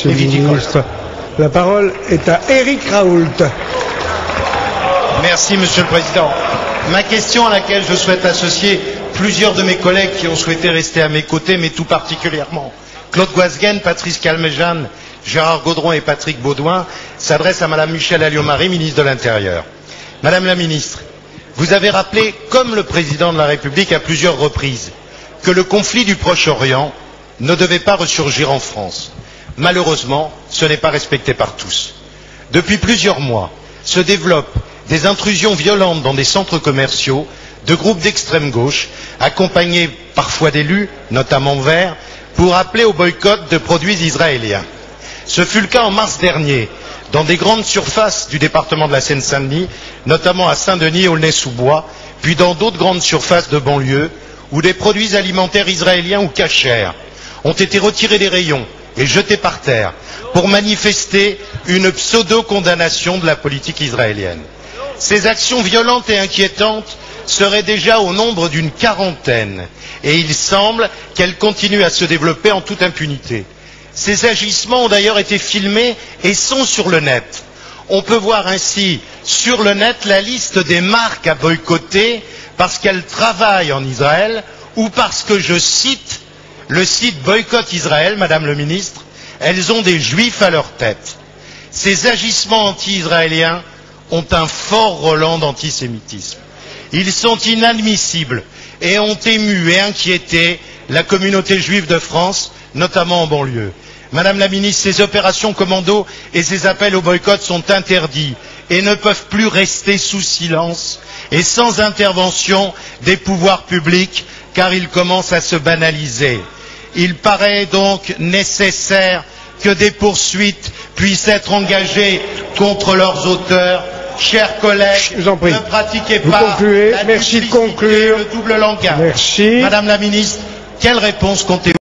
Monsieur le ministre. La parole est à Éric Raoult. Merci, Monsieur le Président. Ma question, à laquelle je souhaite associer plusieurs de mes collègues qui ont souhaité rester à mes côtés, mais tout particulièrement Claude Guasguen, Patrice Calmejean, Gérard Gaudron et Patrick Beaudoin, s'adresse à Madame Michèle Alliot-Marie, ministre de l'Intérieur. Madame la ministre, vous avez rappelé, comme le président de la République à plusieurs reprises, que le conflit du Proche-Orient ne devait pas ressurgir en France. Malheureusement, ce n'est pas respecté par tous. Depuis plusieurs mois, se développent des intrusions violentes dans des centres commerciaux de groupes d'extrême gauche, accompagnés parfois d'élus, notamment Verts, pour appeler au boycott de produits israéliens. Ce fut le cas en mars dernier, dans des grandes surfaces du département de la Seine-Saint-Denis, notamment à Saint-Denis et Aulnay-sous-Bois, puis dans d'autres grandes surfaces de banlieue, où des produits alimentaires israéliens ou cachers ont été retirés des rayons et jetés par terre pour manifester une pseudo-condamnation de la politique israélienne. Ces actions violentes et inquiétantes seraient déjà au nombre d'une quarantaine et il semble qu'elles continuent à se développer en toute impunité. Ces agissements ont d'ailleurs été filmés et sont sur le net. On peut voir ainsi sur le net la liste des marques à boycotter parce qu'elles travaillent en Israël ou parce que, je cite, le site Boycott Israël, Madame le ministre, elles ont des juifs à leur tête. Ces agissements anti-israéliens ont un fort relent d'antisémitisme. Ils sont inadmissibles et ont ému et inquiété la communauté juive de France, notamment en banlieue. Madame la ministre, ces opérations commando et ces appels au boycott sont interdits et ne peuvent plus rester sous silence et sans intervention des pouvoirs publics, car ils commencent à se banaliser. Il paraît donc nécessaire que des poursuites puissent être engagées contre leurs auteurs. Chers collègues, ne pratiquez pas la duplicité et le double langage. Merci. Madame la ministre, quelle réponse comptez-vous